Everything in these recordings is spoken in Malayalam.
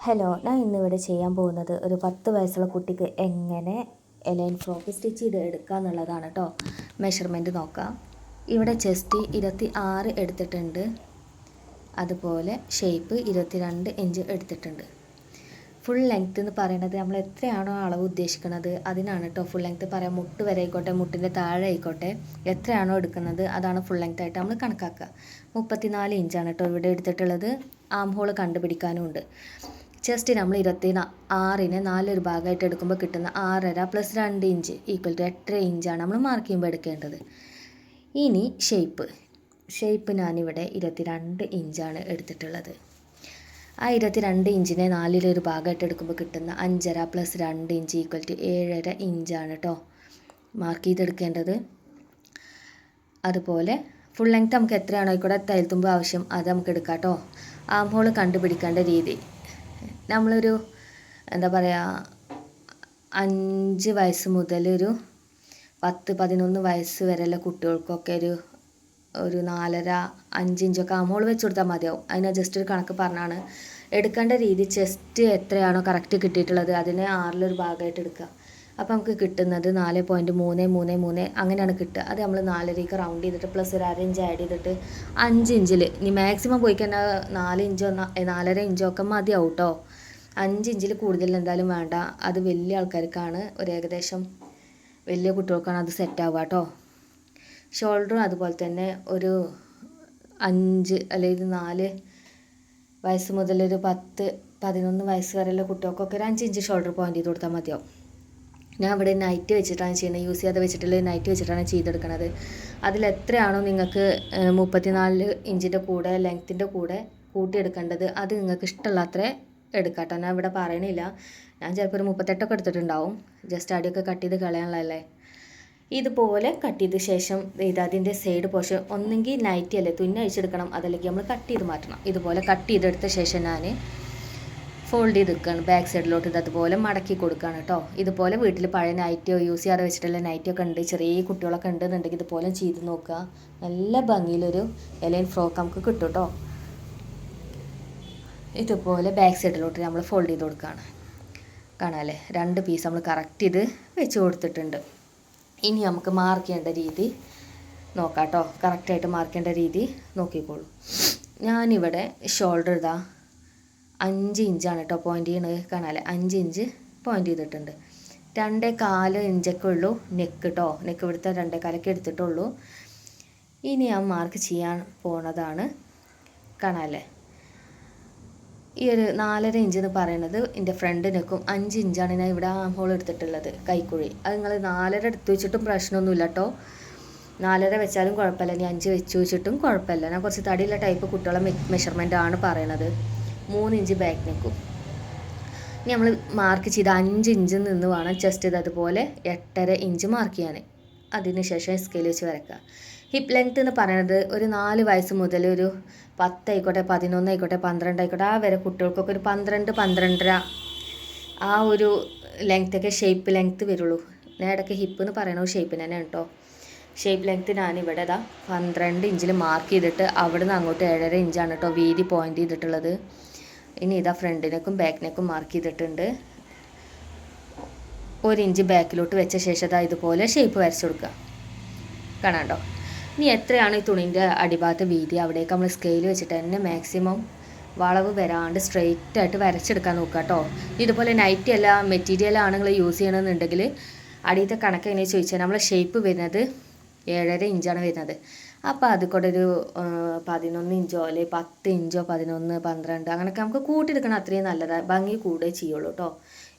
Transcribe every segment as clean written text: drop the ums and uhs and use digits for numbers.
ഹലോ, ഞാൻ ഇന്നിവിടെ ചെയ്യാൻ പോകുന്നത് ഒരു 10 വയസ്സുള്ള കുട്ടിക്ക് എങ്ങനെ എലൈൻ ഫ്രോക്ക് സ്റ്റിച്ച് ചെയ്ത് എടുക്കുക എന്നുള്ളതാണ് കേട്ടോ. മെഷർമെൻറ്റ് നോക്കാം. ഇവിടെ ചെസ്റ്റ് 26 എടുത്തിട്ടുണ്ട്, അതുപോലെ ഷേപ്പ് 22 ഇഞ്ച് എടുത്തിട്ടുണ്ട്. ഫുൾ ലെങ്ത്ത് എന്ന് പറയുന്നത് നമ്മൾ എത്രയാണോ അളവ് ഉദ്ദേശിക്കുന്നത് അതിനാണ് കേട്ടോ ഫുൾ ലെങ്ത്ത് പറയാം. മുട്ട് വരെ ആയിക്കോട്ടെ, മുട്ടിൻ്റെ താഴെ ആയിക്കോട്ടെ, എത്രയാണോ എടുക്കുന്നത് അതാണ് ഫുൾ ലെങ്ത്ത് ആയിട്ട് നമ്മൾ കണക്കാക്കുക. 34 ഇഞ്ചാണ് കേട്ടോ ഇവിടെ എടുത്തിട്ടുള്ളത്. ആം ഹോൾ കണ്ടുപിടിക്കാനും ഉണ്ട്. ചെസ്റ്റ് നമ്മൾ 26-നെ 4 ഭാഗമായിട്ട് എടുക്കുമ്പോൾ കിട്ടുന്ന 6.5 + 2 ഇഞ്ച് ഈക്വൽ ടു 8 ഇഞ്ചാണ് നമ്മൾ മാർക്ക് ചെയ്യുമ്പോൾ എടുക്കേണ്ടത്. ഇനി ഷേപ്പ് ഞാനിവിടെ 22 ഇഞ്ചാണ് എടുത്തിട്ടുള്ളത്. ആ 22 ഇഞ്ചിനെ 4 ഭാഗമായിട്ട് എടുക്കുമ്പോൾ കിട്ടുന്ന 5.5 + 2 ഇഞ്ച് ഈക്വൽ ടു 7.5 ഇഞ്ചാണ് കേട്ടോ മാർക്ക് ചെയ്തെടുക്കേണ്ടത്. അതുപോലെ ഫുൾ ലെങ്ത്ത് നമുക്ക് എത്രയാണോ ആയിക്കോട്ടെ തയ്യൽത്തുമ്പ് ആവശ്യം അത് നമുക്ക് എടുക്കാം കേട്ടോ. ആം ഹോൾ കണ്ടുപിടിക്കേണ്ട രീതി, നമ്മളൊരു 5 വയസ്സ് മുതൽ ഒരു 10-11 വയസ്സ് വരെയുള്ള കുട്ടികൾക്കൊക്കെ ഒരു 4.5-5 ഇഞ്ചൊക്കെ ആം ഹോൾ വെച്ച് കൊടുത്താൽ മതിയാവും. അതിന് ജസ്റ്റ് ഒരു കണക്ക് പറഞ്ഞാണ് എടുക്കേണ്ട രീതി. ചെസ്റ്റ് എത്രയാണോ കറക്റ്റ് കിട്ടിയിട്ടുള്ളത് അതിനെ 6 ഭാഗമായിട്ട് എടുക്കുക. അപ്പോൾ നമുക്ക് കിട്ടുന്നത് 4.333 അങ്ങനെയാണ് കിട്ടുക. അത് നമ്മൾ 4 റൗണ്ട് ചെയ്തിട്ട് പ്ലസ് ഒരു 1/2 ഇഞ്ച് ആഡ് ചെയ്തിട്ട് 5 ഇഞ്ചിൽ ഇനി മാക്സിമം പോയി കഴിഞ്ഞാൽ 4 ഇഞ്ചോ 4.5 ഇഞ്ചോ ഒക്കെ മതിയാവും കേട്ടോ. 5 ഇഞ്ചിൽ കൂടുതൽ എന്തായാലും വേണ്ട. അത് വലിയ ആൾക്കാർക്കാണ്, ഒരു ഏകദേശം വലിയ കുട്ടികൾക്കാണ് അത് സെറ്റ് ആവുക കേട്ടോ. ഷോൾഡറും അതുപോലെ തന്നെ ഒരു 5 അല്ലെങ്കിൽ 4 വയസ്സ് മുതൽ ഒരു 10-11 വയസ്സ് വരെയുള്ള കുട്ടികൾക്കൊക്കെ ഒരു 5 ഇഞ്ച് ഷോൾഡർ പോയിന്റ് ചെയ്ത് കൊടുത്താൽ മതിയാവും. ഞാൻ ഇവിടെ നൈറ്റ് വെച്ചിട്ടാണ് ചെയ്യുന്നത്, യൂസ് ചെയ്യാതെ വെച്ചിട്ടുള്ള നൈറ്റ് വെച്ചിട്ടാണ് ചെയ്തെടുക്കുന്നത്. അതിലെത്രയാണോ നിങ്ങൾക്ക് 34 ഇഞ്ചിൻ്റെ കൂടെ ലെങ്ത്തിൻ്റെ കൂടെ കൂട്ടിയെടുക്കേണ്ടത് അത് നിങ്ങൾക്ക് ഇഷ്ടമുള്ള അത്ര എടുക്കാം കേട്ടോ. ഞാൻ ഇവിടെ പറയണില്ല, ഞാൻ ചിലപ്പോൾ ഒരു 38 എടുത്തിട്ടുണ്ടാവും. ജസ്റ്റ് അടിയൊക്കെ കട്ട് ചെയ്ത് കളയാനുള്ളതല്ലേ. ഇതുപോലെ കട്ട് ചെയ്ത ശേഷം അതിൻ്റെ സൈഡ് പോർഷൻ ഒന്നെങ്കിൽ നൈറ്റി അല്ലേ തുന്നി അഴിച്ചെടുക്കണം, അതല്ലെങ്കിൽ നമ്മൾ കട്ട് ചെയ്ത് മാറ്റണം. ഇതുപോലെ കട്ട് ചെയ്തെടുത്ത ശേഷം ഞാൻ ഫോൾഡ് ചെയ്ത് വെക്കുകയാണ് ബാക്ക് സൈഡിലോട്ട്. ഇത് അതുപോലെ മടക്കി കൊടുക്കുകയാണ് കേട്ടോ. ഇതുപോലെ വീട്ടിൽ പഴയ നൈറ്റിയോ യൂസ് ചെയ്യാതെ വെച്ചിട്ടുള്ള നൈറ്റിയോ ഒക്കെ ഉണ്ട്, ചെറിയ കുട്ടികളൊക്കെ ഉണ്ടെന്നുണ്ടെങ്കിൽ ഇതുപോലെ ചെയ്ത് നോക്കുക. നല്ല ഭംഗിയിലൊരു എലൈൻ ഫ്രോക്ക് നമുക്ക് കിട്ടും കേട്ടോ. ഇതുപോലെ ബാക്ക് സൈഡിലോട്ട് നമ്മൾ ഫോൾഡ് ചെയ്ത് കൊടുക്കുകയാണ്. കാണാമല്ലേ, 2 പീസ് നമ്മൾ കറക്റ്റ് ചെയ്ത് വെച്ച് കൊടുത്തിട്ടുണ്ട്. ഇനി നമുക്ക് മാർക്ക് ചെയ്യേണ്ട രീതി നോക്കാം കേട്ടോ. കറക്റ്റായിട്ട് മാർക്ക് ചെയ്യേണ്ട രീതി നോക്കിക്കോളൂ. ഞാനിവിടെ ഷോൾഡർ 5 ഇഞ്ചാണ് കേട്ടോ പോയിൻ്റ് ചെയ്യണത്. കാണാമല്ലേ, 5 ഇഞ്ച് പോയിൻ്റ് ചെയ്തിട്ടുണ്ട്. 2.25 ഇഞ്ചൊക്കെ ഉള്ളൂ നെക്ക് കേട്ടോ. നെക്ക് ഇവിടുത്തെ 2.25 എടുത്തിട്ടുള്ളൂ. ഇനി ഞാൻ മാർക്ക് ചെയ്യാൻ പോണതാണ്. കാണാമല്ലേ, ഈ ഒരു 4.5 ഇഞ്ച് എന്ന് പറയുന്നത് എൻ്റെ ഫ്രണ്ട് നെക്കും 5 ഇഞ്ചാണ് ഞാൻ ഇവിടെ ആം ഹോൾ എടുത്തിട്ടുള്ളത്, കൈക്കുഴി. അത് നിങ്ങൾ 4.5 എടുത്ത് വെച്ചിട്ടും പ്രശ്നമൊന്നുമില്ല കേട്ടോ. 4.5 വെച്ചാലും കുഴപ്പമില്ല, ഇനി 5 വെച്ച് വെച്ചിട്ടും കുഴപ്പമില്ല. ഞാൻ കുറച്ച് തടിയുള്ള ടൈപ്പ് കുട്ടികളെ മെഷർമെൻ്റ് ആണ് പറയണത്. 3 ഇഞ്ച് ബാക്ക് നെക്കും. ഇനി നമ്മൾ മാർക്ക് ചെയ്ത് 5 ഇഞ്ചിൽ നിന്ന് വേണം ചെസ്റ്റ് ഇത് അതുപോലെ 8.5 ഇഞ്ച് മാർക്ക് ചെയ്യാൻ. അതിനുശേഷം സ്കെയിൽ വെച്ച് വരയ്ക്കുക. ഹിപ്പ് ലെങ്ത്ത് എന്ന് പറയുന്നത് ഒരു 4 വയസ്സ് മുതൽ ഒരു 10 ആയിക്കോട്ടെ, 11 ആയിക്കോട്ടെ, 12 ആയിക്കോട്ടെ, ആ വരെ കുട്ടികൾക്കൊക്കെ ഒരു 12-12.5 ആ ഒരു ലെങ്ത്തൊക്കെ ഷേപ്പ് ലെങ്ത്ത് വരുള്ളൂ. ഞാൻ ഇടയ്ക്ക് ഹിപ്പ് എന്ന് പറയണത് ഷേപ്പിന് തന്നെയാണ് കേട്ടോ. ഷേപ്പ് ലെങ്ത്ത് ഞാനിവിടെ 12 ഇഞ്ചിൽ മാർക്ക് ചെയ്തിട്ട് അവിടെ നിന്ന് അങ്ങോട്ട് 7.5 ഇഞ്ചാണ് കേട്ടോ വീതി പോയിൻ്റ് ചെയ്തിട്ടുള്ളത്. ഇനി ഫ്രണ്ടിനേക്കും ബാക്കിനേക്കും മാർക്ക് ചെയ്തിട്ടുണ്ട്. 1 ഇഞ്ച് ബാക്കിലോട്ട് വെച്ച ശേഷം ഇതുപോലെ ഷേപ്പ് വരച്ചു കൊടുക്കുക. കാണാണ്ടോ. ഇനി എത്രയാണ് ഈ തുണീൻ്റെ അടിഭാഗത്ത് വീതി അവിടേക്ക് നമ്മൾ സ്കെയിൽ വെച്ചിട്ട് തന്നെ മാക്സിമം വളവ് വരാണ്ട് സ്ട്രെയിറ്റ് ആയിട്ട് വരച്ചെടുക്കാൻ നോക്കുക കേട്ടോ. ഇതുപോലെ നൈറ്റി അല്ല മെറ്റീരിയൽ ആണ് നിങ്ങൾ യൂസ് ചെയ്യണമെന്നുണ്ടെങ്കിൽ അടിയത്തെ കണക്ക് എങ്ങനെയാണ് ചോദിച്ചാൽ നമ്മൾ ഷേപ്പ് വരുന്നത് 7.5 ഇഞ്ചാണ് വരുന്നത്. അപ്പോൾ അതുകൂടെ ഒരു 11 ഇഞ്ചോ അല്ലെങ്കിൽ 10 ഇഞ്ചോ 11, 12 അങ്ങനെയൊക്കെ നമുക്ക് കൂട്ടിയെടുക്കണം. അത്രയും നല്ലതാണ്, ഭംഗി കൂടുകയേ ചെയ്യുള്ളൂ കേട്ടോ.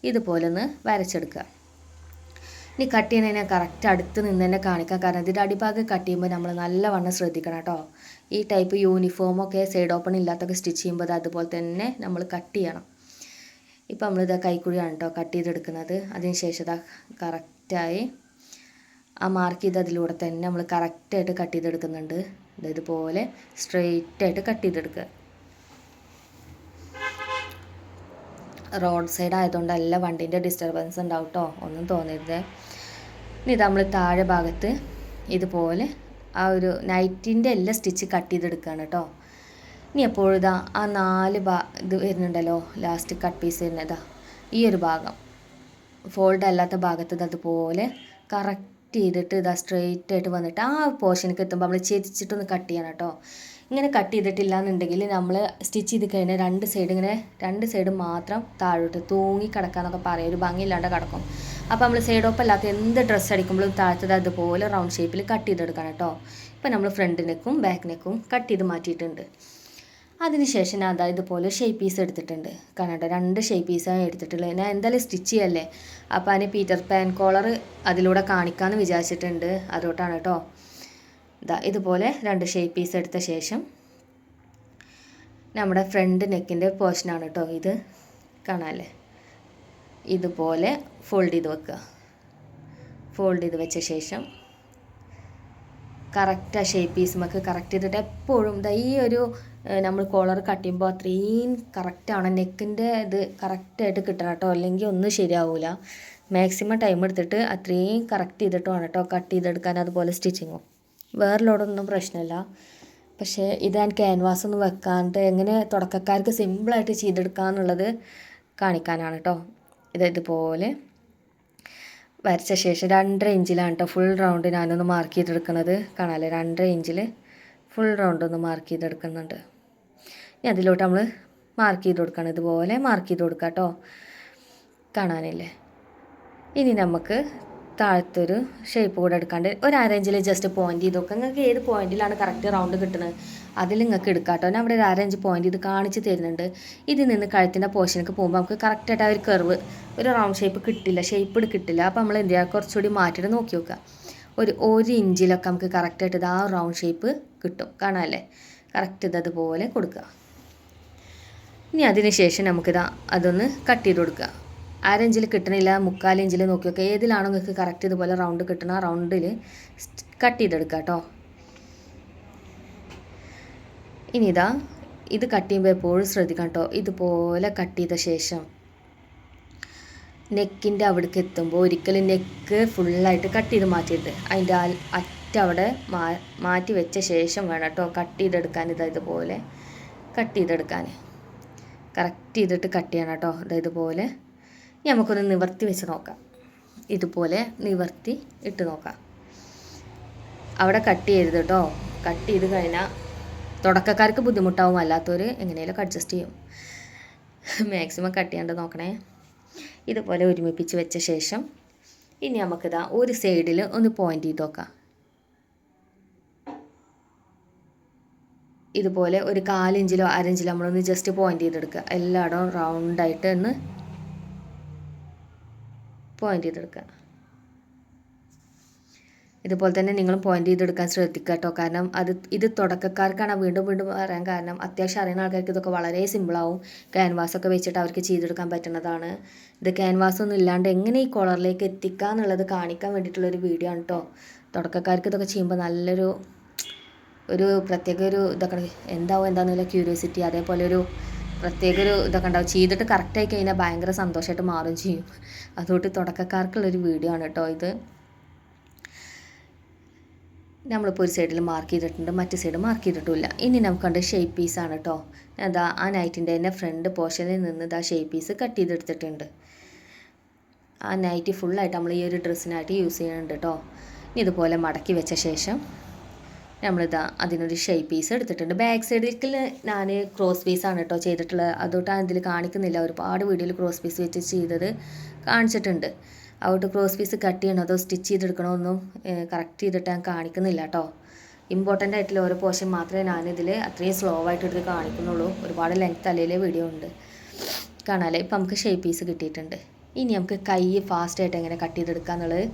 ഇതുപോലെ ഒന്ന് വരച്ചെടുക്കുക. ഇനി കട്ട് ചെയ്യുന്നതിനെ കറക്റ്റ് അടുത്ത് നിന്ന് തന്നെ കാണിക്കാം, കാരണം ഇതിൻ്റെ അടിഭാഗം കട്ട് ചെയ്യുമ്പോൾ നമ്മൾ നല്ലവണ്ണം ശ്രദ്ധിക്കണം കേട്ടോ. ഈ ടൈപ്പ് യൂണിഫോമൊക്കെ സൈഡ് ഓപ്പൺ ഇല്ലാത്തൊക്കെ സ്റ്റിച്ച് ചെയ്യുമ്പോൾ അതുപോലെ തന്നെ നമ്മൾ കട്ട് ചെയ്യണം. ഇപ്പം നമ്മളിത് കൈക്കുഴിയാണ് കേട്ടോ കട്ട് ചെയ്തെടുക്കുന്നത്. അതിന് ശേഷം കറക്റ്റായി ആ മാർക്ക് ചെയ്ത് അതിലൂടെ തന്നെ നമ്മൾ കറക്റ്റായിട്ട് കട്ട് ചെയ്തെടുക്കുന്നുണ്ട്. ഇതുപോലെ സ്ട്രെയിറ്റായിട്ട് കട്ട് ചെയ്തെടുക്കുക. റോഡ് സൈഡ് ആയതുകൊണ്ട് എല്ലാ വണ്ടീൻ്റെ ഡിസ്റ്റർബൻസ് ഉണ്ടാവും കേട്ടോ, ഒന്നും തോന്നരുത്. ഇനി നമ്മൾ താഴെ ഭാഗത്ത് ഇതുപോലെ ആ ഒരു നൈറ്റിൻ്റെ എല്ലാം സ്റ്റിച്ച് കട്ട് ചെയ്തെടുക്കുകയാണ് കേട്ടോ. ഇനി എപ്പോഴും ഇതാ ആ 4 ഇത് വരുന്നുണ്ടല്ലോ, ലാസ്റ്റ് കട്ട് പീസ് വരുന്നതാ ഈ ഒരു ഭാഗം ഫോൾഡ് അല്ലാത്ത ഭാഗത്ത് അതുപോലെ കറക്റ്റ് ചെയ്തിട്ട് ഇതാ സ്ട്രെയിറ്റ് ആയിട്ട് വന്നിട്ട് ആ പോർഷനിലേക്ക് എത്തുമ്പോൾ നമ്മൾ ചെരിച്ചിട്ടൊന്ന് കട്ട് ചെയ്യണം കേട്ടോ. ഇങ്ങനെ കട്ട് ചെയ്തിട്ടില്ല എന്നുണ്ടെങ്കിൽ നമ്മൾ സ്റ്റിച്ച് ചെയ്ത് കഴിഞ്ഞാൽ രണ്ട് സൈഡ് മാത്രം താഴോട്ട് തൂങ്ങി കിടക്കാന്നൊക്കെ പറയും, ഒരു ഭംഗിയില്ലാണ്ട് കിടക്കും. അപ്പോൾ നമ്മൾ സൈഡ് ഓപ്പ് അല്ലാത്ത എന്ത് ഡ്രസ്സ് അടിക്കുമ്പോഴും താഴത്തത് അതുപോലെ റൗണ്ട് ഷേപ്പിൽ കട്ട് ചെയ്തെടുക്കണം കേട്ടോ. ഇപ്പോൾ നമ്മൾ ഫ്രണ്ട് നെക്കും ബാക്ക് നെക്കും കട്ട് ചെയ്ത് മാറ്റിയിട്ടുണ്ട്. അതിനുശേഷം ഞാൻ അതായത് ഇതുപോലെ ഷേപ്പ് പീസ് എടുത്തിട്ടുണ്ട്. കാണട്ടെ, 2 ഷേപ്പ് പീസാണ് എടുത്തിട്ടുള്ളത്. ഞാൻ എന്തായാലും സ്റ്റിച്ച് ചെയ്യല്ലേ, അപ്പോൾ അതിന് പീറ്റർ പാൻ കോളർ അതിലൂടെ കാണിക്കാമെന്ന് വിചാരിച്ചിട്ടുണ്ട്, അതുകൊണ്ടാണ് കേട്ടോ. ഇതുപോലെ 2 ഷേപ്പ് പീസ് എടുത്ത ശേഷം നമ്മുടെ ഫ്രണ്ട് നെക്കിൻ്റെ പോർഷനാണ് കേട്ടോ ഇത്, കാണാമല്ലേ, ഇതുപോലെ ഫോൾഡ് ചെയ്ത് വെക്കുക. ഫോൾഡ് ചെയ്ത് വെച്ച ശേഷം കറക്റ്റ് ആ ഷേപ്പ് പീസ് നമുക്ക് കറക്റ്റ് ചെയ്തിട്ട് എപ്പോഴും ഈ ഒരു നമ്മൾ കോളർ കട്ട് ചെയ്യുമ്പോൾ അത്രയും കറക്റ്റാണ് നെക്കിൻ്റെ ഇത് കറക്റ്റായിട്ട് കിട്ടണം കേട്ടോ, അല്ലെങ്കിൽ ഒന്നും ശരിയാവില്ല. മാക്സിമം ടൈം എടുത്തിട്ട് അത്രയും കറക്റ്റ് ചെയ്തിട്ട് വേണം കേട്ടോ കട്ട് ചെയ്തെടുക്കാൻ. അതുപോലെ സ്റ്റിച്ചിങ്ങും വേറെ ലോഡൊന്നും പ്രശ്നമില്ല. പക്ഷേ ഇത് ഞാൻ ക്യാൻവാസ് ഒന്നും വെക്കാണ്ട് എങ്ങനെ തുടക്കക്കാർക്ക് സിമ്പിളായിട്ട് ചെയ്തെടുക്കാമെന്നുള്ളത് കാണിക്കാനാണ് കേട്ടോ. ഇതുപോലെ വരച്ച ശേഷം 2.5 ഇഞ്ചിലാണ് കേട്ടോ ഫുൾ റൗണ്ട് ഞാനൊന്ന് മാർക്ക് ചെയ്തെടുക്കുന്നത്. കാണാമല്ലേ, 2.5 ഇഞ്ചിൽ ഫുൾ റൗണ്ട് ഒന്ന് മാർക്ക് ചെയ്തെടുക്കുന്നുണ്ട്. ഇനി അതിലോട്ട് നമ്മൾ മാർക്ക് ചെയ്ത് കൊടുക്കണം, ഇതുപോലെ മാർക്ക് ചെയ്ത് കൊടുക്കുക കേട്ടോ, കാണാനില്ലേ. ഇനി നമുക്ക് താഴത്തൊരു ഷേപ്പ് കൂടെ എടുക്കാണ്ട് ഒരു 1/2 ഇഞ്ചിൽ ജസ്റ്റ് പോയിന്റ് ചെയ്ത് നോക്കുക. നിങ്ങൾക്ക് ഏത് പോയിന്റിലാണ് കറക്റ്റ് റൗണ്ട് കിട്ടുന്നത് അതിൽ നിങ്ങൾക്ക് എടുക്കാം കേട്ടോ. ഞാൻ അവിടെ ഒരു 1/2 ഇഞ്ച് പോയിന്റ് ഇത് കാണിച്ച് തരുന്നുണ്ട്. ഇതിൽ നിന്ന് കഴുത്തിൻ്റെ പോർഷനിലേക്ക് പോകുമ്പോൾ നമുക്ക് കറക്റ്റായിട്ട് ആ ഒരു കർവ് ഒരു റൗണ്ട് ഷേപ്പ് കിട്ടില്ല, ഷേപ്പ് കിട്ടില്ല. അപ്പോൾ നമ്മൾ എന്ത് ചെയ്യുക, കുറച്ചുകൂടി മാറ്റിയിട്ട് നോക്കി നോക്കുക. ഒരു 1 ഇഞ്ചിലൊക്കെ നമുക്ക് കറക്റ്റായിട്ട് ആ റൗണ്ട് ഷേപ്പ് കിട്ടും, കാണാമല്ലേ. കറക്റ്റ് അതുപോലെ കൊടുക്കുക. ഇനി അതിന് ശേഷം നമുക്കിതാ അതൊന്ന് കട്ട് ചെയ്ത് കൊടുക്കുക. 1/2 ഇഞ്ചിൽ കിട്ടണില്ല, 3/4 ഇഞ്ചിൽ നോക്കി നോക്കുക. ഏതിലാണോ നിങ്ങൾക്ക് കറക്റ്റ് ഇതുപോലെ റൗണ്ട് കിട്ടണം ആ റൗണ്ടിൽ കട്ട് ചെയ്തെടുക്കുക കേട്ടോ. ഇനി ഇത് കട്ട് ചെയ്യുമ്പോൾ എപ്പോഴും ശ്രദ്ധിക്കണം കേട്ടോ. ഇതുപോലെ കട്ട് ചെയ്ത ശേഷം നെക്കിൻ്റെ അവിടേക്ക് എത്തുമ്പോൾ ഒരിക്കലും നെക്ക് ഫുള്ളായിട്ട് കട്ട് ചെയ്ത് മാറ്റിയിട്ട് അതിൻ്റെ അവിടെ മാറ്റി വെച്ച ശേഷം വേണം കേട്ടോ കട്ട് ചെയ്തെടുക്കാൻ. ഇതുപോലെ കട്ട് ചെയ്തെടുക്കാൻ കറക്റ്റ് ചെയ്തിട്ട് കട്ട് ചെയ്യണം കേട്ടോ. ഇതുപോലെ നമുക്കൊന്ന് നിവർത്തി വെച്ച് നോക്കാം. ഇതുപോലെ നിവർത്തി ഇട്ട് നോക്കാം. അവിടെ കട്ട് ചെയ്യരുത് കേട്ടോ. കട്ട് ചെയ്ത് കഴിഞ്ഞാൽ തുടക്കക്കാർക്ക് ബുദ്ധിമുട്ടാവും, അല്ലാത്തവർ എങ്ങനെയൊക്കെ അഡ്ജസ്റ്റ് ചെയ്യും. മാക്സിമം കട്ട് ചെയ്യാണ്ട് നോക്കണേ. ഇതുപോലെ ഒരുമിപ്പിച്ച് വെച്ച ശേഷം ഇനി നമുക്കിതാ ഒരു സൈഡിൽ ഒന്ന് പോയിന്റ് ചെയ്ത് നോക്കാം. ഇതുപോലെ ഒരു 1/4 ഇഞ്ചിലോ 1/2 ഇഞ്ചിലോ നമ്മളൊന്ന് ജസ്റ്റ് പോയിന്റ് ചെയ്തെടുക്കുക. എല്ലായിടവും റൗണ്ടായിട്ട് ഒന്ന് പോയിന്റ് ചെയ്തെടുക്കുക. ഇതുപോലെ തന്നെ നിങ്ങളും പോയിന്റ് ചെയ്തെടുക്കാൻ ശ്രദ്ധിക്കുക കേട്ടോ. കാരണം ഇത് തുടക്കക്കാർക്കാണ് വീണ്ടും വീണ്ടും പറയാൻ കാരണം. അത്യാവശ്യം അറിയുന്ന ആൾക്കാർക്ക് ഇതൊക്കെ വളരെ സിമ്പിളാവും. ക്യാൻവാസൊക്കെ വെച്ചിട്ട് അവർക്ക് ചെയ്തെടുക്കാൻ പറ്റുന്നതാണ്. ഇത് ക്യാൻവാസൊന്നും ഇല്ലാണ്ട് എങ്ങനെ ഈ കോളറിലേക്ക് എത്തിക്കുക എന്നുള്ളത് കാണിക്കാൻ വേണ്ടിയിട്ടുള്ളൊരു വീഡിയോ ആണ് കേട്ടോ. തുടക്കക്കാർക്ക് ഇതൊക്കെ ചെയ്യുമ്പോൾ നല്ലൊരു പ്രത്യേക ഇതൊക്കെ എന്താണെന്നുള്ള ക്യൂരിയോസിറ്റി, അതേപോലെ ഒരു പ്രത്യേക ഇതൊക്കെ ഉണ്ടാവും. ചെയ്തിട്ട് കറക്റ്റായി കഴിഞ്ഞാൽ ഭയങ്കര സന്തോഷമായിട്ട് മാറും ചെയ്യും. അതുകൊണ്ട് തുടക്കക്കാർക്കുള്ളൊരു വീഡിയോ ആണ് കേട്ടോ ഇത്. നമ്മളിപ്പോൾ ഒരു സൈഡിൽ മാർക്ക് ചെയ്തിട്ടുണ്ട്, മറ്റു സൈഡ് മാർക്ക് ചെയ്തിട്ടില്ല. ഇനി നമുക്ക് കണ്ട ഷേപ്പ് പീസാണ് കേട്ടോ. ആ നൈറ്റിൻ്റെ തന്നെ ഫ്രണ്ട് പോർഷനിൽ നിന്ന് ഷേപ്പ് പീസ് കട്ട് ചെയ്തെടുത്തിട്ടുണ്ട്. ആ നൈറ്റി ഫുള്ളായിട്ട് നമ്മൾ ഈ ഒരു ഡ്രസ്സിനായിട്ട് യൂസ് ചെയ്യുന്നുണ്ട് കേട്ടോ. ഇനി ഇതുപോലെ മടക്കി വെച്ച ശേഷം അതിനൊരു ഷേപ്പ് പീസ് എടുത്തിട്ടുണ്ട്. ബാക്ക് സൈഡിൽ ഞാൻ ക്രോസ് പീസാണ് കേട്ടോ ചെയ്തിട്ടുള്ളത്. അതുകൊണ്ടാണ് ഇതിൽ കാണിക്കുന്നില്ല. ഒരുപാട് വീഡിയോയിൽ ക്രോസ് പീസ് വെച്ച് ചെയ്തത് കാണിച്ചിട്ടുണ്ട്. അതുകൊണ്ട് ക്രോസ് പീസ് കട്ട് ചെയ്യണോ അതോ സ്റ്റിച്ച് ചെയ്തെടുക്കണോ ഒന്നും കറക്റ്റ് ചെയ്തിട്ട് ഞാൻ കാണിക്കുന്നില്ല കേട്ടോ. ഇമ്പോർട്ടൻ്റ് ആയിട്ടുള്ള ഓരോ പോർഷൻ മാത്രമേ ഞാനിതിൽ അത്രയും സ്ലോ ആയിട്ട് എടുത്ത് കാണിക്കുന്നുള്ളൂ. ഒരുപാട് ലെങ്ത് അല്ലേലേ വീഡിയോ ഉണ്ട്, കാണാമല്ലേ. ഇപ്പം നമുക്ക് ഷേപ്പ് പീസ് കിട്ടിയിട്ടുണ്ട്. ഇനി നമുക്ക് കൈ ഫാസ്റ്റായിട്ട് എങ്ങനെ കട്ട് ചെയ്തെടുക്കുക എന്നുള്ളത്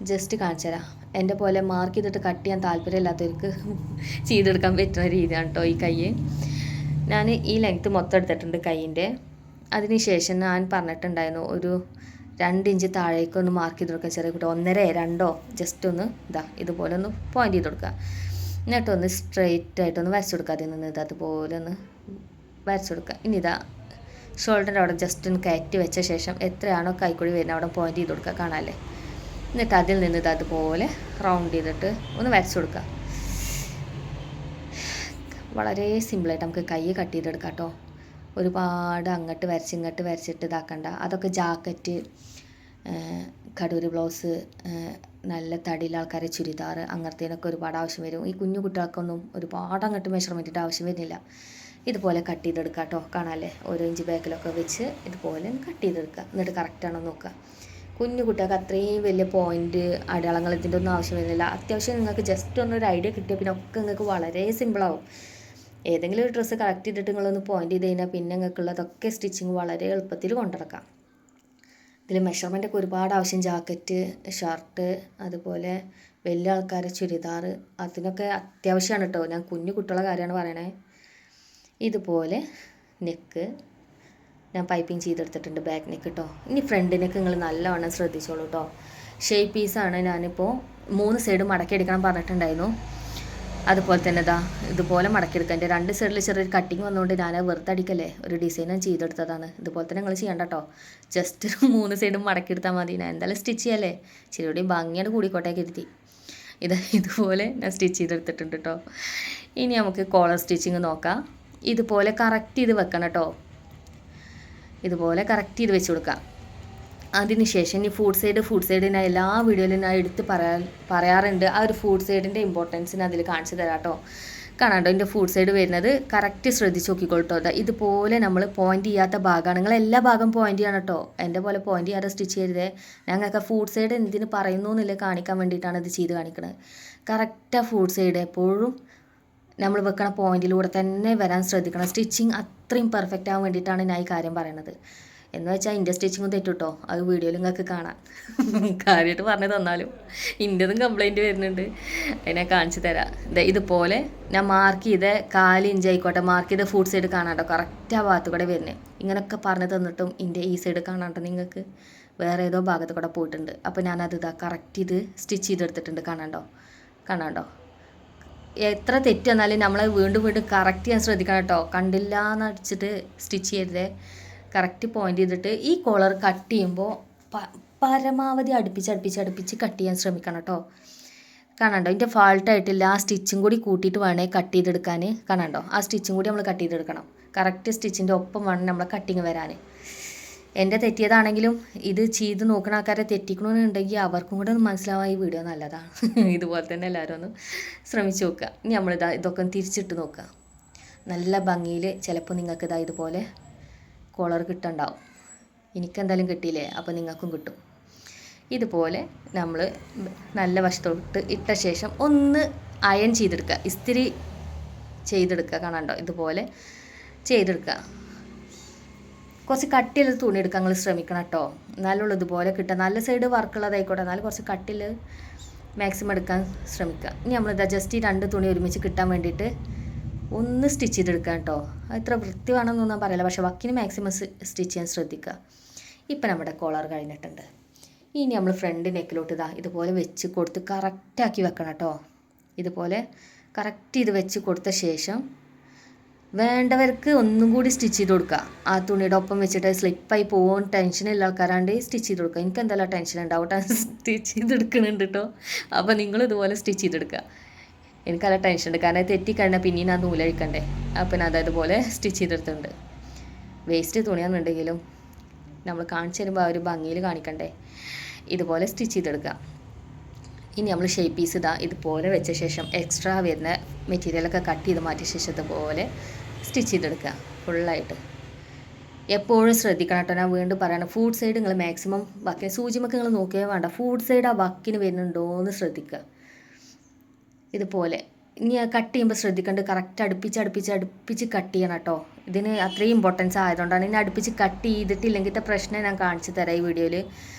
ജസ്റ്റ് കാണിച്ചു തരാം. എൻ്റെ പോലെ മാർക്ക് ചെയ്തിട്ട് കട്ട് ചെയ്യാൻ താല്പര്യമില്ലാത്തവർക്ക് ചെയ്തെടുക്കാൻ പറ്റുന്ന രീതിയാണ് കേട്ടോ ഈ കൈ. ഞാൻ ഈ ലെങ്ത്ത് മൊത്തം എടുത്തിട്ടുണ്ട് കൈയിൻ്റെ. അതിന് ശേഷം ഞാൻ പറഞ്ഞിട്ടുണ്ടായിരുന്നു ഒരു 2 ഇഞ്ച് താഴേക്കൊന്ന് മാർക്ക് ചെയ്ത് കൊടുക്കുക. ചെറിയ കുട്ടി 1.5-2 ജസ്റ്റ് ഒന്ന് ഇതുപോലെ ഒന്ന് പോയിന്റ് ചെയ്ത് കൊടുക്കുക. എന്നിട്ടൊന്ന് സ്ട്രെയിറ്റ് ആയിട്ടൊന്ന് വരച്ചു കൊടുക്കുക. അതിൽ നിന്ന് അതുപോലെ ഒന്ന് വരച്ചു കൊടുക്കുക. ഇനി ഷോൾഡറിൻ്റെ അവിടെ ജസ്റ്റ് ഒന്ന് കയറ്റി വെച്ച ശേഷം എത്രയാണോ കൈക്കുഴി വരുന്നത് അവിടെ പോയിന്റ് ചെയ്ത് കൊടുക്കുക, കാണാമല്ലേ. എന്നിട്ട് അതിൽ നിന്ന് അതുപോലെ റൗണ്ട് ചെയ്തിട്ട് ഒന്ന് വരച്ചു കൊടുക്കുക. വളരെ സിമ്പിളായിട്ട് നമുക്ക് കൈ കട്ട് ചെയ്തെടുക്കാം കേട്ടോ. ഒരുപാട് അങ്ങോട്ട് വരച്ച് ഇങ്ങോട്ട് വരച്ചിട്ട് ഇതാക്കണ്ട. അതൊക്കെ ജാക്കറ്റ്, കടൂരി ബ്ലൗസ്, നല്ല തടിയിലെ ആൾക്കാരെ ചുരിദാർ അങ്ങനത്തേനൊക്കെ ഒരുപാട് ആവശ്യം വരും. ഈ കുഞ്ഞു കുട്ടികൾക്കൊന്നും ഒരുപാട് അങ്ങോട്ട് മെഷർമെൻറ്റിൻ്റെ ആവശ്യം വരുന്നില്ല. ഇതുപോലെ കട്ട് ചെയ്തെടുക്കുക കേട്ടോ. കാണാമല്ലേ, 1 ഇഞ്ച് ബാക്കിലൊക്കെ വെച്ച് ഇതുപോലെ കട്ട് ചെയ്തെടുക്കുക. എന്നിട്ട് കറക്റ്റാണോ നോക്കുക. കുഞ്ഞു കുട്ടികൾക്ക് അത്രയും വലിയ പോയിൻ്റ് അടയാളങ്ങൾ ഇതിൻ്റെ ഒന്നും ആവശ്യം വരുന്നില്ല. അത്യാവശ്യം നിങ്ങൾക്ക് ജസ്റ്റ് ഒന്നൊരു ഐഡിയ കിട്ടിയാൽ പിന്നെ ഒക്കെ നിങ്ങൾക്ക് വളരെ സിമ്പിളാവും. ഏതെങ്കിലും ഒരു ഡ്രസ്സ് കറക്റ്റ് ചെയ്തിട്ട് നിങ്ങളൊന്ന് പോയിൻ്റ് ചെയ്ത് കഴിഞ്ഞാൽ പിന്നെ നിങ്ങൾക്കുള്ളതൊക്കെ സ്റ്റിച്ചിങ് വളരെ എളുപ്പത്തിൽ കൊണ്ടുനടക്കാം. ഇതിൽ മെഷർമെൻറ്റൊക്കെ ഒരുപാട് ആവശ്യം. ജാക്കറ്റ്, ഷർട്ട്, അതുപോലെ വലിയ ആൾക്കാരെ ചുരിദാർ, അതിനൊക്കെ അത്യാവശ്യമാണ് കേട്ടോ. ഞാൻ കുഞ്ഞു കുട്ടികളുടെ കാര്യമാണ് പറയണേ. ഇതുപോലെ നെക്ക് ഞാൻ പൈപ്പിംഗ് ചെയ്തെടുത്തിട്ടുണ്ട്, ബാക്ക് നെക്ക് കേട്ടോ. ഇനി ഫ്രണ്ട് നെക്ക് നിങ്ങൾ നല്ലവണ്ണം ശ്രദ്ധിച്ചോളൂ കേട്ടോ. ഷേപ്പ് പീസാണ്. ഞാനിപ്പോൾ 3 സൈഡ് മടക്കിയെടുക്കണം പറഞ്ഞിട്ടുണ്ടായിരുന്നു. അതുപോലെ തന്നെ ഇതുപോലെ മടക്കിയെടുക്കുക. എൻ്റെ 2 സൈഡിൽ ചെറിയൊരു കട്ടിങ് വന്നുകൊണ്ട് ഞാൻ വെറുതെ അടിക്കല്ലേ, ഒരു ഡിസൈനും ചെയ്തെടുത്തതാണ്. ഇതുപോലെ തന്നെ നിങ്ങൾ ചെയ്യണ്ട കേട്ടോ. ജസ്റ്റ് 3 സൈഡും മടക്കിയെടുത്താൽ മതി. ഞാൻ എന്തായാലും സ്റ്റിച്ച് ചെയ്യല്ലേ, ശരിയോടെ ഭംഗിയാണ് കൂടിക്കോട്ടേക്ക് ഇരുത്തി. ഇതുപോലെ ഞാൻ സ്റ്റിച്ച് ചെയ്തെടുത്തിട്ടുണ്ട് കേട്ടോ. ഇനി നമുക്ക് കോളർ സ്റ്റിച്ചിങ് നോക്കാം. ഇതുപോലെ കറക്റ്റ് ചെയ്ത് വെക്കണം കേട്ടോ. ഇതുപോലെ കറക്റ്റ് ചെയ്ത് വെച്ച് കൊടുക്കാം. അതിനുശേഷം ഈ ഫുഡ് സൈഡ് ഞാൻ എല്ലാ വീഡിയോയിലും ഞാൻ എടുത്ത് പറയാറുണ്ട്. ആ ഒരു ഫുഡ് സൈഡിൻ്റെ ഇമ്പോർട്ടൻസിന് അതിൽ കാണിച്ചു തരാം കേട്ടോ. കാണാണ്ടോ എൻ്റെ ഫുഡ് സൈഡ് വരുന്നത് കറക്റ്റ് ശ്രദ്ധിച്ച് നോക്കിക്കോട്ടോ. ഇതുപോലെ നമ്മൾ പോയിൻ്റ് ചെയ്യാത്ത ഭാഗമാണ്. നിങ്ങൾ എല്ലാ ഭാഗം പോയിൻ്റ് ചെയ്യണം കേട്ടോ. എൻ്റെ പോലെ പോയിൻ്റ് ചെയ്യാതെ സ്റ്റിച്ച് ചെയ്തേ. ഞങ്ങൾക്ക് ഫുഡ് സൈഡ് എന്തിന് പറയുന്നു എന്നില്ല കാണിക്കാൻ വേണ്ടിയിട്ടാണ് ഇത് ചെയ്ത് കാണിക്കുന്നത്. കറക്റ്റാ ഫുഡ് സൈഡ് എപ്പോഴും നമ്മൾ വെക്കണ പോയിന്റിലൂടെ തന്നെ വരാൻ ശ്രദ്ധിക്കണം. സ്റ്റിച്ചിങ് അത്രയും പെർഫെക്റ്റ് ആവാൻ വേണ്ടിയിട്ടാണ് ഞാൻ ഈ കാര്യം പറയണത്. എന്ന് വെച്ചാൽ എൻ്റെ സ്റ്റിച്ചിങ്ങും തെറ്റുട്ടോ, അത് വീഡിയോയിൽ നിങ്ങൾക്ക് കാണാം. കാര്യമായിട്ട് പറഞ്ഞു തന്നാലും ഇൻ്റെതും കംപ്ലൈൻറ്റ് വരുന്നുണ്ട്. അതിനെ കാണിച്ചു തരാം. ഇതുപോലെ ഞാൻ മാർക്ക് ചെയ്ത 4 ഇഞ്ച് ആയിക്കോട്ടെ, മാർക്ക് ചെയ്ത ഫുഡ് സൈഡ് കാണാണ്ടോ, കറക്റ്റ് ആ ഭാഗത്ത് കൂടെ വരുന്നത്. ഇങ്ങനെയൊക്കെ പറഞ്ഞു തന്നിട്ടും എൻ്റെ ഈ സൈഡ് കാണാണ്ടോ നിങ്ങൾക്ക് വേറെ ഏതോ ഭാഗത്ത് കൂടെ പോയിട്ടുണ്ട്. അപ്പോൾ ഞാനത് കറക്റ്റ് ചെയ്ത് സ്റ്റിച്ച് ചെയ്തെടുത്തിട്ടുണ്ട്. കാണാണ്ടോ എത്ര തെറ്റ് വന്നാലും നമ്മൾ വീണ്ടും കറക്റ്റ് ചെയ്യാൻ ശ്രദ്ധിക്കണം കേട്ടോ. കണ്ടില്ല എന്ന് അടിച്ചിട്ട് സ്റ്റിച്ച് ചെയ്തേ. കറക്റ്റ് പോയിൻ്റ് ചെയ്തിട്ട് ഈ കോളർ കട്ട് ചെയ്യുമ്പോൾ പരമാവധി അടുപ്പിച്ച് കട്ട് ചെയ്യാൻ ശ്രമിക്കണം കേട്ടോ. കാണാണ്ടോ ഇതിൻ്റെ ഫാൾട്ടായിട്ടില്ല. ആ സ്റ്റിച്ചും കൂടി കൂട്ടിയിട്ട് വേണേ കട്ട് ചെയ്തെടുക്കാൻ. കാണാണ്ടോ ആ സ്റ്റിച്ചും കൂടി നമ്മൾ കട്ട് ചെയ്തെടുക്കണം. കറക്റ്റ് സ്റ്റിച്ചിൻ്റെ ഒപ്പം വേണം നമ്മളെ കട്ടിങ് വരാൻ. എൻ്റെ തെറ്റിയതാണെങ്കിലും ഇത് ചെയ്ത് നോക്കുന്ന ആൾക്കാരെ തെറ്റിക്കണമെന്നുണ്ടെങ്കിൽ അവർക്കും കൂടെ ഒന്ന് മനസ്സിലാവാൻ ഈ വീഡിയോ നല്ലതാണ്. ഇതുപോലെ തന്നെ എല്ലാവരും ഒന്ന് ശ്രമിച്ച് നോക്കുക. ഇനി ഇതൊക്കെ ഒന്ന് തിരിച്ചിട്ട് നോക്കുക. നല്ല ഭംഗിയിൽ ചിലപ്പോൾ നിങ്ങൾക്ക് ഇതുപോലെ കോളർ കിട്ടുന്നുണ്ടാവും. എനിക്കെന്തായാലും കിട്ടിയില്ലേ, അപ്പോൾ നിങ്ങൾക്കും കിട്ടും. ഇതുപോലെ നമ്മൾ നല്ല വശത്തോട്ട് ഇട്ട ശേഷം ഒന്ന് അയൺ ചെയ്തെടുക്കുക, ഇസ്തിരി ചെയ്തെടുക്കുക. കാണാണ്ടോ ഇതുപോലെ ചെയ്തെടുക്കുക. കുറച്ച് കട്ടിയുള്ള തുണി എടുക്കാൻ നിങ്ങൾ ശ്രമിക്കണം കേട്ടോ. എന്നാലുള്ള ഇതുപോലെ കിട്ടുക. നല്ല സൈഡ് വർക്കുള്ളതായിക്കോട്ടെ, എന്നാലും കുറച്ച് കട്ടിൽ മാക്സിമം എടുക്കാൻ ശ്രമിക്കുക. ഇനി ജസ്റ്റ് ഈ 2 തുണി ഒരുമിച്ച് കിട്ടാൻ വേണ്ടിയിട്ട് ഒന്ന് സ്റ്റിച്ച് ചെയ്തെടുക്കുക കേട്ടോ. അത്ര വൃത്തി വേണമെന്നൊന്നും ഞാൻ പറയില്ല, പക്ഷേ വക്കിന് മാക്സിമം സ്റ്റിച്ച് ചെയ്യാൻ ശ്രദ്ധിക്കുക. ഇപ്പം നമ്മുടെ കോളർ കഴിഞ്ഞിട്ടുണ്ട്. ഇനി നമ്മൾ ഫ്രണ്ട് നെക്കിലോട്ട് ഇതുപോലെ വെച്ച് കൊടുത്ത് കറക്റ്റാക്കി വെക്കണം കേട്ടോ. ഇതുപോലെ കറക്റ്റ് ചെയ്ത് വെച്ച് കൊടുത്ത ശേഷം വേണ്ടവർക്ക് ഒന്നും കൂടി സ്റ്റിച്ച് ചെയ്ത് കൊടുക്കുക. ആ തുണിയുടെ ഒപ്പം വെച്ചിട്ട് സ്ലിപ്പായി പോകും ടെൻഷനുള്ള ആൾക്കാരാണ്ട് സ്റ്റിച്ച് ചെയ്ത് കൊടുക്കുക. എനിക്ക് എന്തായാലും ടെൻഷൻ ഉണ്ടാവും, സ്റ്റിച്ച് ചെയ്തെടുക്കുന്നുണ്ട് കേട്ടോ. അപ്പോൾ നിങ്ങൾ ഇതുപോലെ സ്റ്റിച്ച് ചെയ്തെടുക്കുക. എനിക്കല്ല ടെൻഷൻ ഉണ്ട്, കാരണം തെറ്റിക്കഴിഞ്ഞാൽ പിന്നീട് ആ നൂലഴിക്കണ്ടേ. അപ്പം ഞാൻ അതുപോലെ സ്റ്റിച്ച് ചെയ്തെടുത്തിട്ടുണ്ട്. വേസ്റ്റ് തുണിയാണെന്നുണ്ടെങ്കിലും നമ്മൾ കാണിച്ചു തരുമ്പോൾ ആ ഒരു ഭംഗിയിൽ കാണിക്കണ്ടേ. ഇതുപോലെ സ്റ്റിച്ച് ചെയ്തെടുക്കുക. ഇനി നമ്മൾ ഷേപ്പ് പീസ് ഇതുപോലെ വെച്ച ശേഷം എക്സ്ട്രാ വരുന്ന മെറ്റീരിയലൊക്കെ കട്ട് ചെയ്ത് മാറ്റിയ ശേഷം ഇതുപോലെ സ്റ്റിച്ച് ചെയ്തെടുക്കുക ഫുള്ളായിട്ട്. എപ്പോഴും ശ്രദ്ധിക്കണം കേട്ടോ. ഞാൻ വീണ്ടും പറയണം, ഫുഡ് സൈഡ് നിങ്ങൾ മാക്സിമം വക്കിന് സൂചിമൊക്കെ നിങ്ങൾ നോക്കിയാൽ വേണ്ട, ഫുഡ് സൈഡ് ആ വക്കിന് വരുന്നുണ്ടോ എന്ന് ശ്രദ്ധിക്കുക. ഇതുപോലെ ഇനി കട്ട് ചെയ്യുമ്പോൾ ശ്രദ്ധിക്കേണ്ടത് കറക്റ്റ് അടുപ്പിച്ച് കട്ട് ചെയ്യണം കേട്ടോ. ഇതിന് അത്രയും ഇമ്പോർട്ടൻസ് ആയതുകൊണ്ടാണ്. ഇനി അടുപ്പിച്ച് കട്ട് ചെയ്തിട്ടില്ലെങ്കിൽ പ്രശ്നം ഞാൻ കാണിച്ചു തരാം ഈ വീഡിയോയിൽ.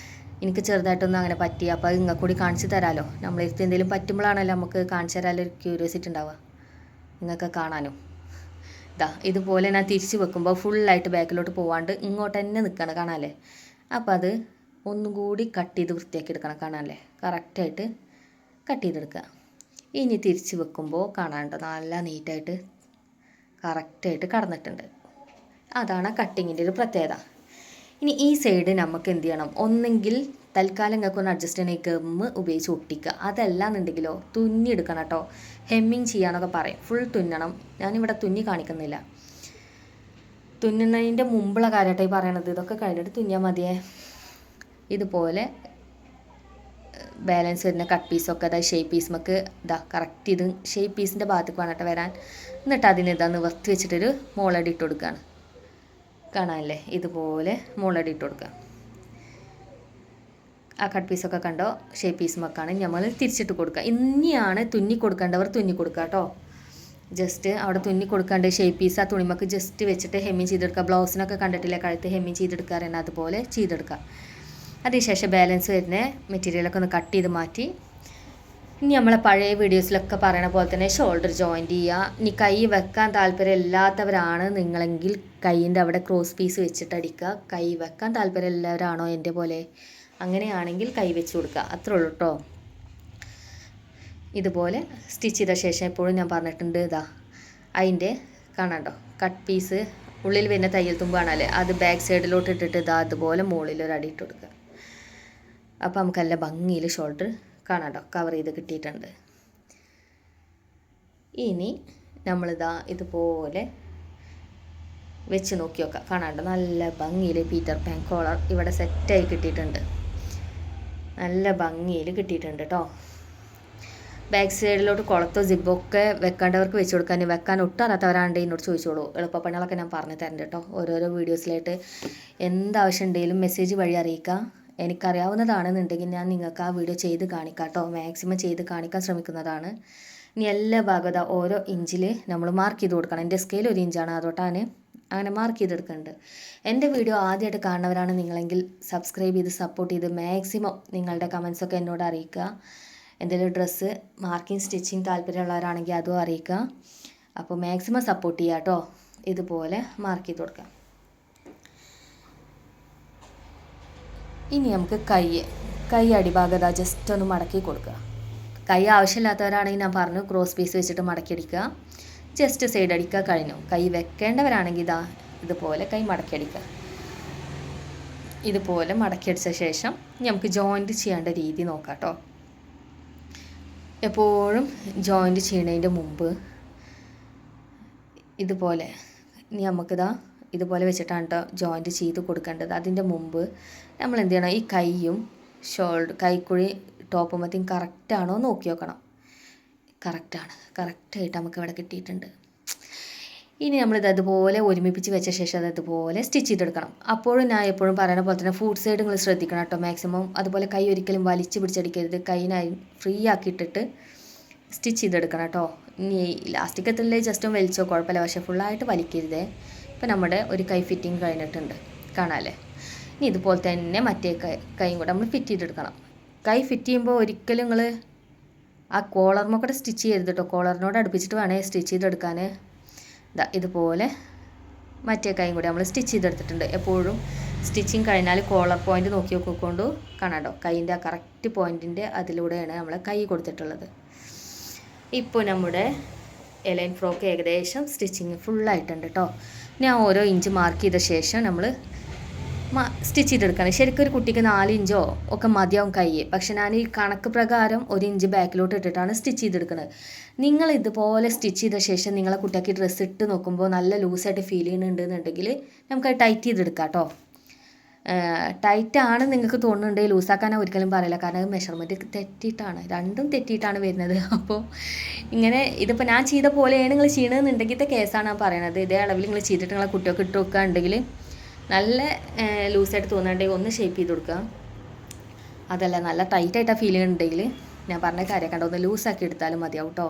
എനിക്ക് ചെറുതായിട്ടൊന്നും അങ്ങനെ പറ്റി, അപ്പോൾ അത് നിങ്ങൾക്ക് കൂടി കാണിച്ചു തരാമല്ലോ. നമ്മളെടുത്ത് എന്തെങ്കിലും പറ്റുമ്പോഴാണല്ലോ നമുക്ക് കാണിച്ചു തരാനൊരു ക്യൂരിയോസിറ്റി ഉണ്ടാവുക, നിങ്ങൾക്ക് കാണാനും. ഇതുപോലെ ഞാൻ തിരിച്ച് വെക്കുമ്പോൾ ഫുള്ളായിട്ട് ബാക്കിലോട്ട് പോവാണ്ട് ഇങ്ങോട്ട് തന്നെ നിൽക്കണം, കാണാമല്ലേ. അപ്പോൾ അത് ഒന്നും കൂടി കട്ട് ചെയ്ത് വൃത്തിയാക്കി എടുക്കണം, കാണാമല്ലേ. കറക്റ്റായിട്ട് കട്ട് ചെയ്തെടുക്കുക. ഇനി തിരിച്ച് വെക്കുമ്പോൾ കാണാനുണ്ടോ നല്ല നീറ്റായിട്ട് കറക്റ്റായിട്ട് കടന്നിട്ടുണ്ട്. അതാണ് കട്ടിങ്ങിൻ്റെ ഒരു പ്രത്യേകത. ഇനി ഈ സൈഡ് നമുക്ക് എന്ത് ചെയ്യണം, ഒന്നെങ്കിൽ തൽക്കാലം നിങ്ങൾക്ക് ഒന്ന് അഡ്ജസ്റ്റ് ചെയ്യണ ഗമ്മ് ഉപയോഗിച്ച് ഒട്ടിക്കുക. അതല്ല എന്നുണ്ടെങ്കിലോ തുന്നിയെടുക്കണം കേട്ടോ. ഹെമ്മിങ് ചെയ്യാനൊക്കെ പറയും. ഫുൾ തുന്നണം. ഞാനിവിടെ തുന്നി കാണിക്കുന്നില്ല. തുന്നുന്നതിൻ്റെ മുമ്പുള്ള കാര്യമായിട്ടായി പറയണത്. ഇതൊക്കെ കഴിഞ്ഞിട്ട് തുന്നിയാൽ മതിയേ. ഇതുപോലെ ബാലൻസ് വരുന്ന കട്ട് പീസൊക്കെ അതായത് ഷേപ്പ് പീസ് നമുക്ക് കറക്റ്റ് ഇത് ഷേപ്പ് പീസിൻ്റെ ഭാഗത്തേക്ക് വേണ്ടിട്ട് വരാൻ. എന്നിട്ട് അതിന് നിവർത്തി വെച്ചിട്ടൊരു മുളടി ഇട്ട് കൊടുക്കുകയാണ്. കാണാനല്ലേ? ഇതുപോലെ മുളടി ഇട്ട് കൊടുക്കുക. ആ കട്ട് പീസൊക്കെ കണ്ടോ? ഷേപ്പ് പീസുമൊക്കെയാണ് നമ്മൾ തിരിച്ചിട്ട് കൊടുക്കുക. ഇനിയാണ് തുന്നി കൊടുക്കേണ്ടവർ തുന്നി കൊടുക്കുക കേട്ടോ. ജസ്റ്റ് അവിടെ തുന്നി കൊടുക്കാണ്ട് ഷേപ്പ് പീസ് ആ തുണിമക്ക് ജസ്റ്റ് വെച്ചിട്ട് ഹെമ്മിങ് ചെയ്തെടുക്കുക. ബ്ലൗസിനൊക്കെ കണ്ടിട്ടില്ലേ കഴുത്ത് ഹെമ്മിങ് ചെയ്തെടുക്കാറുണ്ട്, അതുപോലെ ചെയ്തെടുക്കുക. അതിനുശേഷം ബാലൻസ് വരുന്ന മെറ്റീരിയലൊക്കെ ഒന്ന് കട്ട് ചെയ്ത് മാറ്റി. ഇനി നമ്മളെ പഴയ വീഡിയോസിലൊക്കെ പറയണ പോലെ തന്നെ ഷോൾഡർ ജോയിൻറ്റ് ചെയ്യുക. ഇനി കൈ വെക്കാൻ താല്പര്യം ഇല്ലാത്തവരാണ് നിങ്ങളെങ്കിൽ കൈയിൻ്റെ അവിടെ ക്രോസ് പീസ് വെച്ചിട്ട് അടിക്കുക. കൈ വെക്കാൻ താല്പര്യം എല്ലാവരാണോ എൻ്റെ പോലെ, അങ്ങനെയാണെങ്കിൽ കൈ വെച്ച് കൊടുക്കുക. അത്രേ ഉള്ളൂ കേട്ടോ. ഇതുപോലെ സ്റ്റിച്ച് ചെയ്ത ശേഷം എപ്പോഴും ഞാൻ പറഞ്ഞിട്ടുണ്ട്, അതിൻ്റെ കാണാണ്ടോ കട്ട് പീസ് ഉള്ളിൽ വരുന്ന തയ്യൽ തുമ്പ് കാണാല്ലേ, അത് ബാക്ക് സൈഡിലോട്ട് ഇട്ടിട്ട് അതുപോലെ മുകളിൽ ഒരു അടി ഇട്ട് കൊടുക്കുക. അപ്പോൾ നമുക്ക് നല്ല ഭംഗിയിൽ ഷോൾഡർ കാണാണ്ടോ കവർ ചെയ്ത് കിട്ടിയിട്ടുണ്ട്. ഇനി ഇതുപോലെ വെച്ച് നോക്കി നോക്കാം. കാണാണ്ടോ നല്ല ഭംഗിയിൽ പീറ്റർ പാൻ കോളർ ഇവിടെ സെറ്റായി കിട്ടിയിട്ടുണ്ട്. നല്ല ഭംഗിയിൽ കിട്ടിയിട്ടുണ്ട് കേട്ടോ. ബാക്ക് സൈഡിലോട്ട് കുളത്തോ സിബൊക്കെ വെക്കേണ്ടവർക്ക് വെച്ച് കൊടുക്കാൻ, വെക്കാൻ ഒട്ടറിയാത്തവരാണ്ട് എന്നോട് ചോദിച്ചോളൂ. എളുപ്പപ്പണികളൊക്കെ ഞാൻ പറഞ്ഞു തരണ്ട് കേട്ടോ. ഓരോരോ വീഡിയോസിലായിട്ട് എന്താവശ്യം ഉണ്ടെങ്കിലും മെസ്സേജ് വഴി അറിയിക്കുക. എനിക്കറിയാവുന്നതാണെന്നുണ്ടെങ്കിൽ ഞാൻ നിങ്ങൾക്ക് ആ വീഡിയോ ചെയ്ത് കാണിക്കാം കേട്ടോ. മാക്സിമം ചെയ്ത് കാണിക്കാൻ ശ്രമിക്കുന്നതാണ്. ഇനി എല്ലാ ഭാഗത ഓരോ ഇഞ്ചിൽ നമ്മൾ മാർക്ക് ചെയ്ത് കൊടുക്കണം. എൻ്റെ സ്കെയിൽ 1 ഇഞ്ചാണ്, അതോട്ടാണ് അങ്ങനെ മാർക്ക് ചെയ്തെടുക്കുന്നുണ്ട്. എൻ്റെ വീഡിയോ ആദ്യമായിട്ട് കാണുന്നവരാണ് നിങ്ങളെങ്കിൽ സബ്സ്ക്രൈബ് ചെയ്ത് സപ്പോർട്ട് ചെയ്ത് മാക്സിമം നിങ്ങളുടെ കമൻസൊക്കെ എന്നോട് അറിയിക്കുക. എന്തെങ്കിലും ഡ്രസ്സ് മാർക്കിങ് സ്റ്റിച്ചിങ് താല്പര്യമുള്ളവരാണെങ്കിൽ അതും അറിയിക്കുക. അപ്പോൾ മാക്സിമം സപ്പോർട്ട് ചെയ്യുക കേട്ടോ. ഇതുപോലെ മാർക്ക് ചെയ്ത് കൊടുക്കാം. ഇനി നമുക്ക് കൈ അടിഭാഗത ജസ്റ്റ് ഒന്ന് മടക്കി കൊടുക്കുക. കൈ ആവശ്യമില്ലാത്തവരാണെങ്കിൽ ഞാൻ പറഞ്ഞു ക്രോസ് പീസ് വെച്ചിട്ട് മടക്കി അടിക്കുക. ജസ്റ്റ് സൈഡ് അടിക്കുക, കഴിഞ്ഞു. കൈ വെക്കേണ്ടവരാണെങ്കിൽ ഇതുപോലെ കൈ മടക്കി അടിക്കുക. ഇതുപോലെ മടക്കി അടിച്ച ശേഷം നമുക്ക് ജോയിൻറ്റ് ചെയ്യേണ്ട രീതി നോക്കാം കേട്ടോ. എപ്പോഴും ജോയിൻറ്റ് ചെയ്യുന്നതിൻ്റെ മുമ്പ് ഇതുപോലെ ഇതുപോലെ വെച്ചിട്ടാണ് കേട്ടോ ജോയിൻറ്റ് ചെയ്ത് കൊടുക്കേണ്ടത്. അതിൻ്റെ മുമ്പ് നമ്മൾ എന്ത് ചെയ്യണം, ഈ കൈയും കൈക്കുഴി ടോപ്പുമത്തേയും കറക്റ്റാണോ നോക്കി നോക്കണം. കറക്റ്റായിട്ട് നമുക്ക് ഇവിടെ കിട്ടിയിട്ടുണ്ട്. ഇനി നമ്മളിത് അതുപോലെ ഒരുമിപ്പിച്ച് വെച്ച ശേഷം അതുപോലെ സ്റ്റിച്ച് ചെയ്തെടുക്കണം. അപ്പോഴും ഞാൻ എപ്പോഴും പറയുന്ന പോലെ തന്നെ ഫുഡ് സൈഡ് നിങ്ങൾ ശ്രദ്ധിക്കണം കേട്ടോ മാക്സിമം. അതുപോലെ കൈ ഒരിക്കലും വലിച്ച് പിടിച്ചടിക്കരുത്. കൈനായി ഫ്രീ ആക്കിയിട്ടിട്ട് സ്റ്റിച്ച് ചെയ്തെടുക്കണം കേട്ടോ. ഇനി ലാസ്റ്റിക്കത്തിലെ ജസ്റ്റും വലിച്ചോ കുഴപ്പമില്ല, പക്ഷേ ഫുള്ളായിട്ട് വലിക്കരുതേ. ഇപ്പോൾ നമ്മുടെ ഒരു കൈ ഫിറ്റിങ് കഴിഞ്ഞിട്ടുണ്ട്, കാണാമല്ലേ? ഇനി ഇതുപോലെ തന്നെ മറ്റേ കൈയും കൂടെ നമ്മൾ ഫിറ്റ് ചെയ്തെടുക്കണം. കൈ ഫിറ്റ് ചെയ്യുമ്പോൾ ഒരിക്കലും നിങ്ങൾ ആ കോളർമൊക്കെ സ്റ്റിച്ച് ചെയ്യരുത് കേട്ടോ. കോളറിനോട് അടുപ്പിച്ചിട്ട് വേണേ സ്റ്റിച്ച് ചെയ്തെടുക്കാൻ. ഇതുപോലെ മറ്റേ കൈയും കൂടി നമ്മൾ സ്റ്റിച്ച് ചെയ്തെടുത്തിട്ടുണ്ട്. എപ്പോഴും സ്റ്റിച്ചിങ് കഴിഞ്ഞാൽ കോളർ പോയിൻ്റ് നോക്കി നോക്കിക്കൊണ്ട് കാണാണ്ടോ കൈയിൻ്റെ ആ കറക്റ്റ് പോയിൻറ്റിൻ്റെ അതിലൂടെയാണ് നമ്മൾ കൈ കൊടുത്തിട്ടുള്ളത്. ഇപ്പോൾ നമ്മുടെ എലൈൻ ഫ്രോക്ക് ഏകദേശം സ്റ്റിച്ചിങ് ഫുള്ളായിട്ടുണ്ട് കേട്ടോ. ഞാൻ ഓരോ ഇഞ്ച് മാർക്ക് ചെയ്ത ശേഷം നമ്മൾ സ്റ്റിച്ച് ചെയ്തെടുക്കണം. ശരിക്കും ഒരു കുട്ടിക്ക് 4 ഇഞ്ചോ ഒക്കെ മതിയാവും കൈ. പക്ഷെ ഞാൻ ഈ കണക്ക് പ്രകാരം 1 ഇഞ്ച് ബാക്കിലോട്ട് ഇട്ടിട്ടാണ് സ്റ്റിച്ച് ചെയ്തെടുക്കുന്നത്. നിങ്ങൾ ഇതുപോലെ സ്റ്റിച്ച് ചെയ്ത ശേഷം നിങ്ങളെ കുട്ടിക്ക് ഡ്രസ്സ് ഇട്ട് നോക്കുമ്പോൾ നല്ല ലൂസായിട്ട് ഫീൽ ചെയ്യുന്നുണ്ടെന്നുണ്ടെങ്കിൽ നമുക്കത് ടൈറ്റ് ചെയ്തെടുക്കാം കേട്ടോ. ടൈറ്റാണ് നിങ്ങൾക്ക് തോന്നുന്നുണ്ടെങ്കിൽ ലൂസാക്കാൻ ഒരിക്കലും പറയില്ല. കാരണം അത് മെഷർമെൻറ്റ് തെറ്റിയിട്ടാണ്, രണ്ടും തെറ്റിയിട്ടാണ് വരുന്നത്. അപ്പോൾ ഇങ്ങനെ ഇതിപ്പോൾ ഞാൻ ചെയ്ത പോലെയാണ് നിങ്ങൾ ചെയ്യണമെന്നുണ്ടെങ്കിലത്തെ കേസാണ് ഞാൻ പറയണത്. ഇതേ അളവിൽ നിങ്ങൾ ചെയ്തിട്ട് നിങ്ങളെ കുട്ടിയൊക്കെ ഇട്ട് വെക്കുകയാണെങ്കിൽ നല്ല ലൂസായിട്ട് തോന്നുന്നുണ്ടെങ്കിൽ ഒന്ന് ഷേപ്പ് ചെയ്ത് കൊടുക്കുക. അതല്ല നല്ല ടൈറ്റായിട്ടാണ് ഫീൽ ചെയ്യുന്നുണ്ടെങ്കിൽ ഞാൻ പറഞ്ഞ കാര്യം കണ്ടോ ഒന്ന് ലൂസാക്കി എടുത്താലും മതിയാവും കേട്ടോ.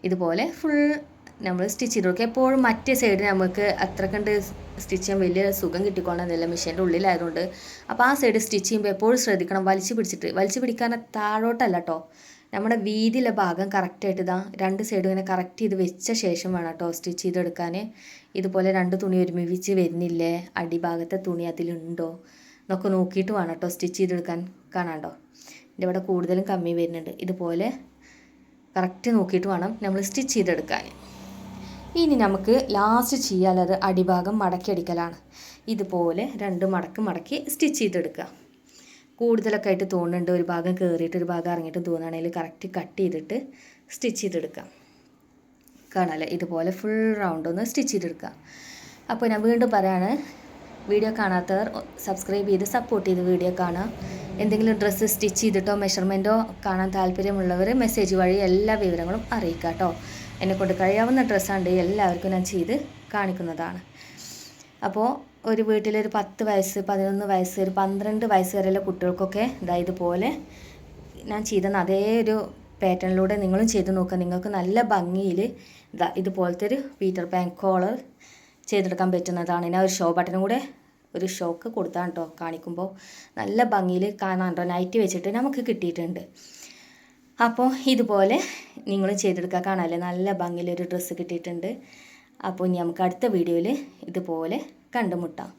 ഇതുപോലെ ഫുൾ നമ്മൾ സ്റ്റിച്ച് ചെയ്ത് കൊടുക്കുക. എപ്പോഴും മറ്റേ സൈഡ് നമുക്ക് അത്ര കണ്ട് സ്റ്റിച്ച് ചെയ്യാൻ വലിയ സുഖം കിട്ടിക്കൊള്ളുന്നില്ല മെഷീൻ്റെ ഉള്ളിലായതുകൊണ്ട്. അപ്പോൾ ആ സൈഡ് സ്റ്റിച്ച് ചെയ്യുമ്പോൾ എപ്പോഴും ശ്രദ്ധിക്കണം, വലിച്ചു പിടിക്കാൻ താഴോട്ടല്ല കേട്ടോ. നമ്മുടെ വീതിയിലെ ഭാഗം കറക്റ്റായിട്ട് 2 സൈഡും ഇങ്ങനെ കറക്റ്റ് ചെയ്ത് വെച്ച ശേഷം വേണം കേട്ടോ സ്റ്റിച്ച് ചെയ്തെടുക്കാൻ. ഇതുപോലെ 2 തുണി ഒരുമിച്ച് വരുന്നില്ലേ, അടിഭാഗത്തെ തുണി അതിലുണ്ടോ എന്നൊക്കെ നോക്കിയിട്ട് വേണം കേട്ടോ സ്റ്റിച്ച് ചെയ്തെടുക്കാൻ. കാണാണ്ടോ എൻ്റെ ഇവിടെ കൂടുതലും കമ്മി വരുന്നുണ്ട്. ഇതുപോലെ കറക്റ്റ് നോക്കിയിട്ട് വേണം നമ്മൾ സ്റ്റിച്ച് ചെയ്തെടുക്കാൻ. ഇനി നമുക്ക് ലാസ്റ്റ് ചെയ്യാനുള്ളത് അടിഭാഗം മടക്കി അടിക്കലാണ്. ഇതുപോലെ 2 മടക്കി സ്റ്റിച്ച് ചെയ്തെടുക്കുക. കൂടുതലൊക്കെ ആയിട്ട് തോന്നുന്നുണ്ട്, ഒരു ഭാഗം കയറിയിട്ട് ഒരു ഭാഗം ഇറങ്ങിയിട്ട് തോന്നുകയാണെങ്കിൽ കറക്റ്റ് കട്ട് ചെയ്തിട്ട് സ്റ്റിച്ച് ചെയ്തെടുക്കാം. കാണാമല്ലേ, ഇതുപോലെ ഫുൾ റൗണ്ട് ഒന്ന് സ്റ്റിച്ച് ചെയ്തെടുക്കാം. അപ്പോൾ ഞാൻ വീണ്ടും പറയാണ്, വീഡിയോ കാണാത്തവർ സബ്സ്ക്രൈബ് ചെയ്ത് സപ്പോർട്ട് ചെയ്ത് വീഡിയോ കാണാം. എന്തെങ്കിലും ഡ്രസ്സ് സ്റ്റിച്ച് ചെയ്തിട്ടോ മെഷർമെൻറ്റോ കാണാൻ താല്പര്യമുള്ളവർ മെസ്സേജ് വഴി എല്ലാ വിവരങ്ങളും അറിയിക്കുക കേട്ടോ. എന്നെക്കൊണ്ട് കഴിയാവുന്ന ഡ്രസ്സാണ്ട് എല്ലാവർക്കും ഞാൻ ചെയ്ത് കാണിക്കുന്നതാണ്. അപ്പോൾ ഒരു വീട്ടിലൊരു 10 വയസ്സ് 11 വയസ്സ് ഒരു 12 വയസ്സ് വരെയുള്ള കുട്ടികൾക്കൊക്കെ ഇതുപോലെ ഞാൻ ചെയ്തെന്ന അതേ ഒരു പാറ്റേണിലൂടെ നിങ്ങളും ചെയ്ത് നോക്കുക. നിങ്ങൾക്ക് നല്ല ഭംഗിയിൽ ഇതുപോലത്തെ ഒരു പീറ്റർ പാൻ കോളർ ചെയ്തെടുക്കാൻ പറ്റുന്നതാണ്. ഞാൻ ഒരു ഷോ ബട്ടനും കൂടെ ഒരു ഷോക്ക് കൊടുത്താണ് കേട്ടോ കാണിക്കുമ്പോൾ. നല്ല ഭംഗിയിൽ കാണാൻ കേട്ടോ, നൈറ്റ് വെച്ചിട്ട് നമുക്ക് കിട്ടിയിട്ടുണ്ട്. അപ്പോൾ ഇതുപോലെ നിങ്ങളും ചെയ്തെടുക്കുക. കാണാമല്ലേ, നല്ല ഭംഗിയിലൊരു ഡ്രസ്സ് കിട്ടിയിട്ടുണ്ട്. അപ്പോൾ ഇനി നമുക്ക് അടുത്ത വീഡിയോയിൽ ഇതുപോലെ കണ്ടുമുട്ടാം.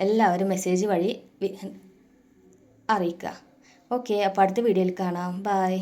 എല്ലാവരും മെസ്സേജ് വഴി അറിയിക്കുക. ഓക്കെ, അപ്പോൾ അടുത്ത വീഡിയോയിൽ കാണാം. ബൈ.